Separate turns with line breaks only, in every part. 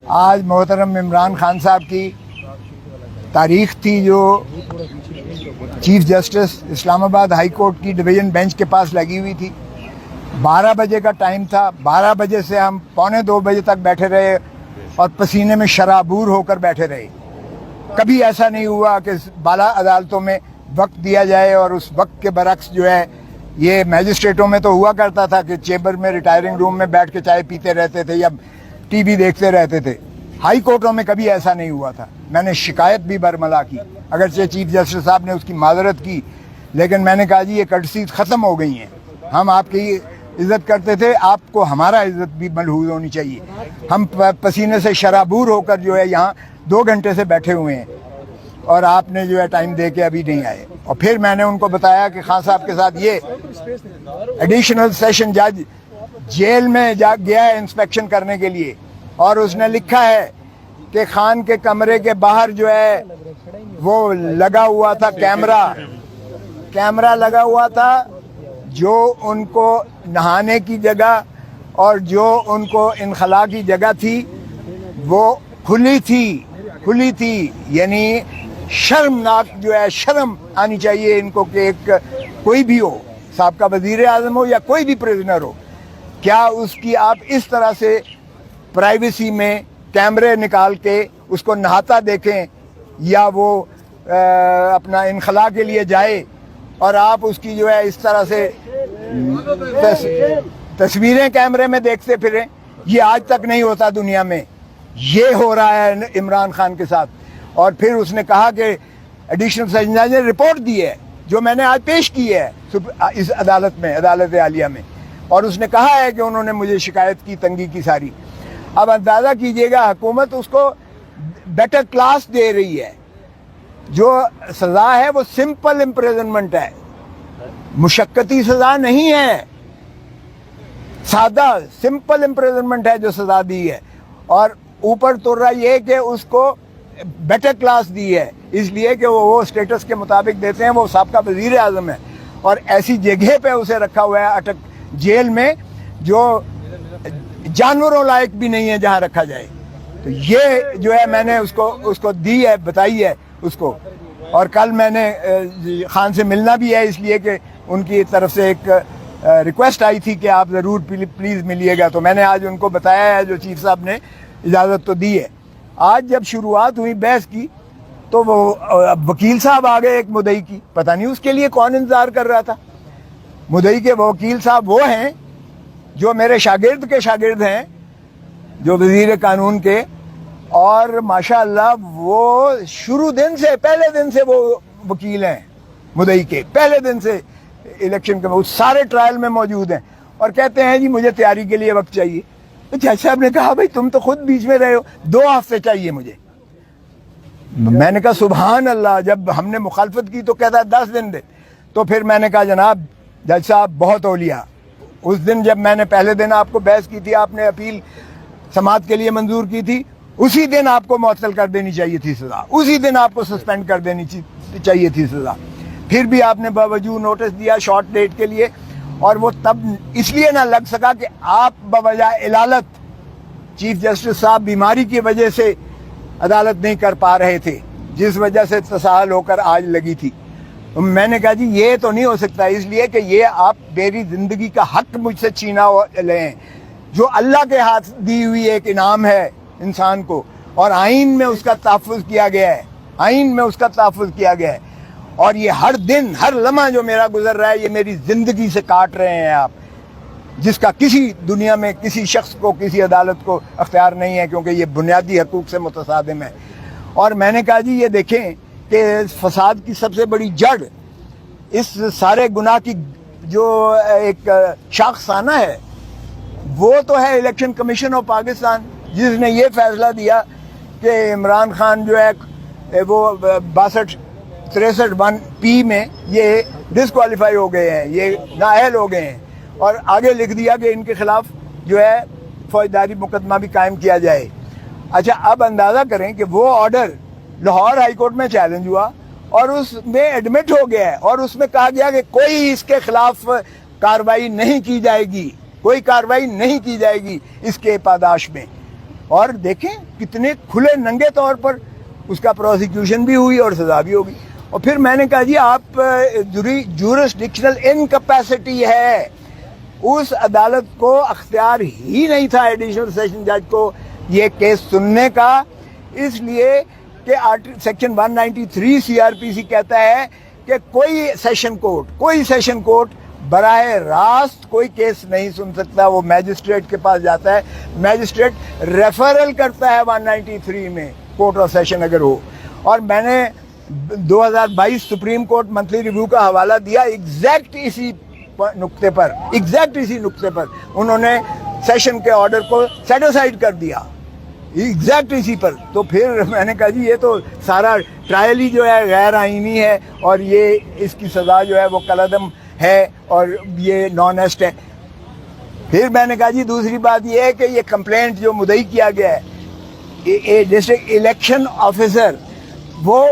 آج محترم عمران خان صاحب کی تاریخ تھی جو چیف جسٹس اسلام آباد ہائی کورٹ کی ڈویژن بینچ کے پاس لگی ہوئی تھی. 12 بجے کا ٹائم تھا. 12 بجے سے ہم 1:45 بجے تک بیٹھے رہے اور پسینے میں شرابور ہو کر بیٹھے رہے. کبھی ایسا نہیں ہوا کہ بالا عدالتوں میں وقت دیا جائے اور اس وقت کے برعکس جو ہے یہ میجسٹریٹوں میں تو ہوا کرتا تھا کہ چیمبر میں ریٹائرنگ روم میں بیٹھ کے چائے پیتے رہتے تھے یا ٹی وی دیکھتے رہتے تھے. ہائی کورٹوں میں کبھی ایسا نہیں ہوا تھا. میں نے شکایت بھی برملا کی, اگرچہ چیف جسٹس صاحب نے اس کی معذرت کی, لیکن میں نے کہا جی یہ کٹسیز ختم ہو گئی ہیں. ہم آپ کی عزت کرتے تھے, آپ کو ہمارا عزت بھی ملحوظ ہونی چاہیے. ہم پسینے سے شرابور ہو کر جو ہے یہاں 2 گھنٹے سے بیٹھے ہوئے ہیں اور آپ نے جو ہے ٹائم دے کے ابھی نہیں آئے. اور پھر میں نے ان کو بتایا کہ خان صاحب کے ساتھ یہ ایڈیشنل سیشن جج جیل میں جا گیا ہے انسپیکشن کرنے کے لیے, اور اس نے لکھا ہے کہ خان کے کمرے کے باہر جو ہے وہ لگا ہوا تھا کیمرہ لگا ہوا تھا, جو ان کو نہانے کی جگہ اور جو ان کو انخلا کی جگہ تھی وہ کھلی تھی. یعنی شرمناک جو ہے, شرم آنی چاہیے ان کو کہ ایک کوئی بھی ہو, سابقہ وزیر اعظم ہو یا کوئی بھی پریزنر ہو, کیا اس کی آپ اس طرح سے پرائیویسی میں کیمرے نکال کے اس کو نہاتا دیکھیں یا وہ اپنا انخلا کے لیے جائے اور آپ اس کی جو ہے اس طرح سے تصویریں کیمرے میں دیکھتے پھریں. یہ آج تک نہیں ہوتا دنیا میں, یہ ہو رہا ہے عمران خان کے ساتھ. اور پھر اس نے کہا کہ ایڈیشنل سیشن جج نے رپورٹ دی ہے جو میں نے آج پیش کی ہے اس عدالت میں, عدالت عالیہ میں, اور اس نے کہا ہے کہ انہوں نے مجھے شکایت کی تنگی کی ساری. اب اندازہ کیجئے گا حکومت اس کو بیٹر کلاس دے رہی ہے. جو سزا ہے وہ سمپل امپریزنمنٹ ہے, مشقتی سزا نہیں ہے, سادہ سمپل امپریزنمنٹ ہے جو سزا دی ہے. اور اوپر تو رہا یہ کہ اس کو بیٹر کلاس دی ہے اس لیے کہ وہ اسٹیٹس کے مطابق دیتے ہیں. وہ سابقہ وزیر اعظم ہے اور ایسی جگہ پہ اسے رکھا ہوا ہے اٹک جیل میں جو جانوروں لائق بھی نہیں ہے جہاں رکھا جائے. تو یہ جو ہے میں نے اس کو دی ہے, بتائی ہے اس کو. اور کل میں نے خان سے ملنا بھی ہے اس لیے کہ ان کی طرف سے ایک ریکویسٹ آئی تھی کہ آپ ضرور پلیز ملیے گا. تو میں نے آج ان کو بتایا ہے, جو چیف صاحب نے اجازت تو دی ہے. آج جب شروعات ہوئی بحث کی تو وہ وکیل صاحب آ گئے ایک مدعی کی, پتہ نہیں اس کے لیے کون انتظار کر رہا تھا. مدعی کے وکیل صاحب وہ ہیں جو میرے شاگرد کے شاگرد ہیں, جو وزیر قانون کے, اور ماشاءاللہ وہ شروع دن سے, پہلے دن سے وہ وکیل ہیں مدعی کے, پہلے دن سے الیکشن کے وہ سارے ٹرائل میں موجود ہیں. اور کہتے ہیں جی مجھے تیاری کے لیے وقت چاہیے. جج صاحب نے کہا بھائی تم تو خود بیچ میں رہے ہو, 2 ہفتے چاہیے مجھے. میں نے کہا سبحان اللہ, جب ہم نے مخالفت کی تو کہتا ہے 10 دن دے. تو پھر میں نے کہا جناب جج صاحب بہت اولیاء, اس دن جب میں نے پہلے دن آپ کو بحث کی تھی, آپ نے اپیل سماعت کے لیے منظور کی تھی, اسی دن آپ کو معطل کر دینی چاہیے تھی سزا, اسی دن آپ کو سسپینڈ کر دینی چاہیے تھی سزا. پھر بھی آپ نے باوجود نوٹس دیا شارٹ ڈیٹ کے لیے, اور وہ تب اس لیے نہ لگ سکا کہ آپ بوجہ علالت چیف جسٹس صاحب بیماری کی وجہ سے عدالت نہیں کر پا رہے تھے, جس وجہ سے تساہل ہو کر آج لگی تھی. میں نے کہا جی یہ تو نہیں ہو سکتا, اس لیے کہ یہ آپ میری زندگی کا حق مجھ سے چھینا لیں, جو اللہ کے ہاتھ دی ہوئی ایک انعام ہے انسان کو, اور آئین میں اس کا تحفظ کیا گیا ہے, آئین میں اس کا تحفظ کیا گیا ہے. اور یہ ہر دن ہر لمحہ جو میرا گزر رہا ہے یہ میری زندگی سے کاٹ رہے ہیں آپ, جس کا کسی دنیا میں کسی شخص کو, کسی عدالت کو اختیار نہیں ہے, کیونکہ یہ بنیادی حقوق سے متصادم ہے. اور میں نے کہا جی یہ دیکھیں کہ فساد کی سب سے بڑی جڑ, اس سارے گناہ کی جو ایک شاخسانہ ہے وہ تو ہے الیکشن کمیشن آف پاکستان, جس نے یہ فیصلہ دیا کہ عمران خان جو ہے وہ 62-63(1) میں یہ ڈسکوالیفائی ہو گئے ہیں, یہ نااہل ہو گئے ہیں, اور آگے لکھ دیا کہ ان کے خلاف جو ہے فوجداری مقدمہ بھی قائم کیا جائے. اچھا اب اندازہ کریں کہ وہ آرڈر لاہور ہائی کورٹ میں چیلنج ہوا اور اس میں ایڈمٹ ہو گیا ہے, اور اس میں کہا گیا کہ کوئی اس کے خلاف کارروائی نہیں کی جائے گی, کوئی کارروائی نہیں کی جائے گی اس کے پاداش میں. اور دیکھیں کتنے کھلے ننگے طور پر اس کا پروسیکیوشن بھی ہوئی اور سزا بھی ہوگی. اور پھر میں نے کہا جی آپ جورسڈکشنل انکیپیسٹی ہے, اس عدالت کو اختیار ہی نہیں تھا ایڈیشنل سیشن جج کو یہ کیس سننے کا, اس لیے کہ سیکشن 193 CRPC کہتا ہے کہ کوئی سیشن کورٹ براہ راست کوئی کیس نہیں سن سکتا, وہ میجسٹریٹ کے پاس جاتا ہے, میجسٹریٹ ریفرل کرتا ہے 193 میں کورٹ آف سیشن اگر ہو. اور میں نے 2022 سپریم کورٹ منتھلی ریویو کا حوالہ دیا ایگزیکٹ اسی نقطے پر انہوں نے سیشن کے آرڈر کو سیٹ اسائڈ کر دیا ایگزیکٹ اسی پر. تو پھر میں نے کہا جی یہ تو سارا ٹرائل ہی جو ہے غیر آئینی ہے اور یہ اس کی سزا جو ہے وہ کالعدم ہے اور یہ نان ایسٹ ہے. پھر میں نے کہا جی دوسری بات یہ ہے کہ یہ کمپلینٹ جو مدعی کیا گیا ہے ڈسٹرکٹ الیکشن آفیسر وہ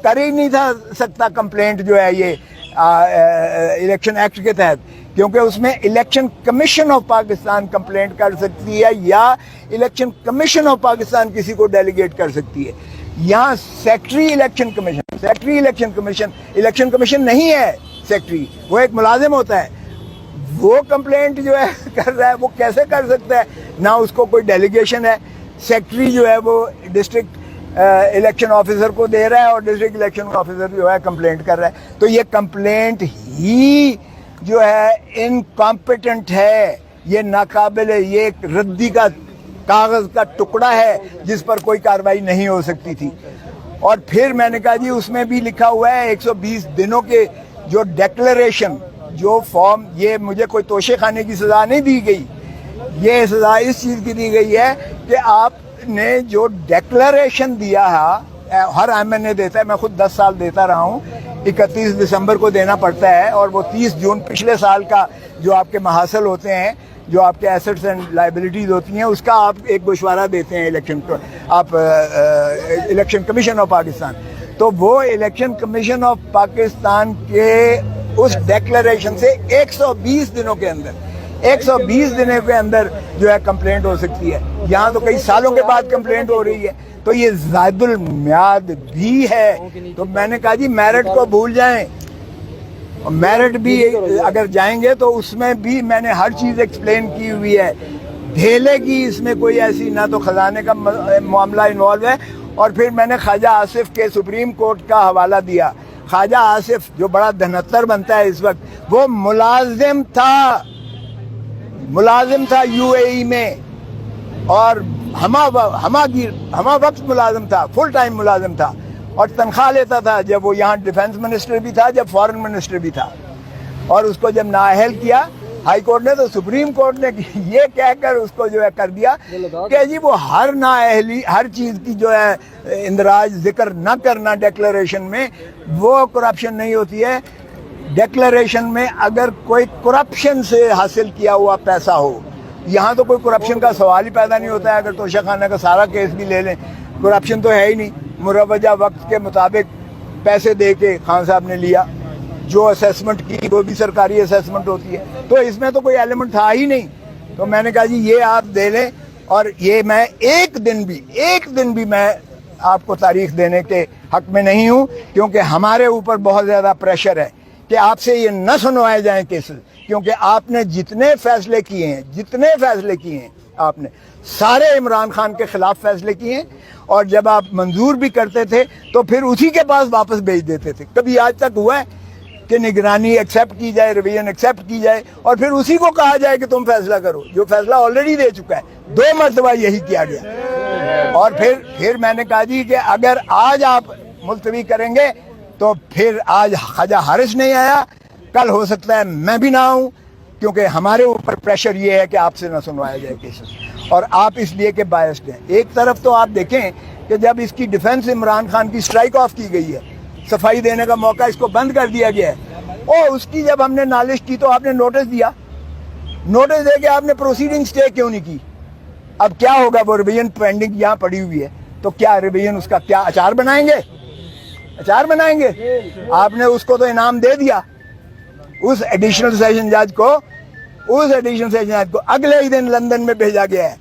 کر ہی نہیں تھا سکتا کمپلینٹ جو ہے یہ الیکشن ایکٹ کے تحت, کیونکہ اس میں election commission of Pakistan complaint کر سکتی ہے یا الیکشن کمیشن آف پاکستان کسی کو ڈیلیگیٹ کر سکتی ہے. یہاں سیکٹری الیکشن کمیشن نہیں ہے, سیکٹری وہ ایک ملازم ہوتا ہے, وہ کمپلینٹ جو ہے کر رہا ہے وہ کیسے کر سکتا ہے, نہ اس کو کوئی ڈیلیگیشن ہے. سیکٹری جو ہے وہ ڈسٹرکٹ الیکشن آفیسر کو دے رہا ہے اور ڈسٹرکٹ الیکشن آفیسر جو ہے کمپلینٹ کر رہا ہے. تو یہ کمپلینٹ ہی جو ہے انکمپیٹنٹ ہے, یہ ناقابل, یہ ایک ردی کا کاغذ کا ٹکڑا ہے جس پر کوئی کارروائی نہیں ہو سکتی تھی. اور پھر میں نے کہا جی اس میں بھی لکھا ہوا ہے 120 دنوں کے جو ڈیکلریشن جو فارم, یہ مجھے کوئی توشے خانے کی سزا نہیں دی گئی, یہ سزا اس چیز کی دی گئی ہے کہ آپ نے جو ڈیکلریشن دیا ہے, ہر MNA دیتا ہے, میں خود 10 سال دیتا رہا ہوں, 31 دسمبر کو دینا پڑتا ہے اور وہ 30 جون پچھلے سال کا جو آپ کے محاصل ہوتے ہیں, جو آپ کے ایسٹس اینڈ لائبلٹیز ہوتی ہیں, اس کا آپ ایک گوشوارہ دیتے ہیں الیکشن کمیشن آف پاکستان. تو وہ الیکشن کمیشن آف پاکستان کے اس ڈیکلریشن سے 120 دنوں کے اندر جو ہے کمپلینٹ ہو سکتی ہے. یہاں تو کئی سالوں کے بعد کمپلینٹ ہو رہی ہے, تو یہ زائد المیعاد بھی ہے. تو میں نے کہا جی میرٹ کو بھول جائیں, میرٹ بھی اگر جائیں گے تو اس میں بھی میں نے ہر چیز ایکسپلین کی ہوئی ہے, ڈھیلے کی اس میں کوئی ایسی نہ تو خزانے کا معاملہ انوالو ہے. اور پھر میں نے خواجہ آصف کے سپریم کورٹ کا حوالہ دیا. خواجہ آصف جو بڑا دھنتر بنتا ہے اس وقت, وہ ملازم تھا UAE میں, اور ہما وقت ملازم تھا, فل ٹائم ملازم تھا, اور تنخواہ لیتا تھا جب وہ یہاں ڈیفنس منسٹر بھی تھا, جب فارن منسٹر بھی تھا. اور اس کو جب نااہل کیا ہائی کورٹ نے, تو سپریم کورٹ نے یہ کہہ کر اس کو جو ہے کر دیا کہ جی وہ ہر نااہلی, ہر چیز کی جو ہے اندراج ذکر نہ کرنا ڈیکلریشن میں, وہ کرپشن نہیں ہوتی ہے. ڈیکلریشن میں اگر کوئی کرپشن سے حاصل کیا ہوا پیسہ ہو, یہاں تو کوئی کرپشن کا سوال ہی پیدا نہیں ہوتا ہے. اگر توشہ خانہ کا سارا کیس بھی لے لیں, کرپشن تو ہے ہی نہیں. مروجہ وقت کے مطابق پیسے دے کے خان صاحب نے لیا, جو اسیسمنٹ کی وہ بھی سرکاری اسیسمنٹ ہوتی ہے, تو اس میں تو کوئی ایلیمنٹ تھا ہی نہیں. تو میں نے کہا جی یہ آپ دے لیں, اور یہ میں ایک دن بھی میں آپ کو تاریخ دینے کے حق میں نہیں ہوں, کیونکہ ہمارے اوپر بہت زیادہ پریشر ہے کہ آپ سے یہ نہ سنوائے جائیں کیسز, کیونکہ آپ نے جتنے فیصلے کیے ہیں آپ نے سارے عمران خان کے خلاف فیصلے کیے ہیں, اور جب آپ منظور بھی کرتے تھے تو پھر اسی کے پاس واپس بھیج دیتے تھے. کبھی آج تک ہوا ہے کہ نگرانی ایکسیپٹ کی جائے, ریویژن ایکسیپٹ کی جائے, اور پھر اسی کو کہا جائے کہ تم فیصلہ کرو, جو فیصلہ آلریڈی دے چکا ہے. 2 مرتبہ یہی کیا گیا. اور پھر میں نے کہا جی کہ اگر آج آپ ملتوی کریں گے تو پھر آج خواجہ حارث نہیں آیا, کل ہو سکتا ہے میں بھی نہ آؤں, کیونکہ ہمارے اوپر پریشر یہ ہے کہ آپ سے نہ سنوایا جائے کیسز, اور آپ اس لیے کہ بائسڈ ہیں. ایک طرف تو آپ دیکھیں کہ جب اس کی ڈیفنس عمران خان کی اسٹرائک آف کی گئی ہے, صفائی دینے کا موقع اس کو بند کر دیا گیا ہے, اور اس کی جب ہم نے نالش کی تو آپ نے نوٹس دے کے آپ نے پروسیڈنگ سٹے کیوں نہیں کی. اب کیا ہوگا, وہ ریویژن پینڈنگ یہاں پڑی ہوئی ہے, تو کیا ریویژن اس کا کیا اچار بنائیں گے؟ آپ نے اس کو تو انعام دے دیا, اس ایڈیشنل سیشن جج کو اگلے ہی دن لندن میں بھیجا گیا ہے.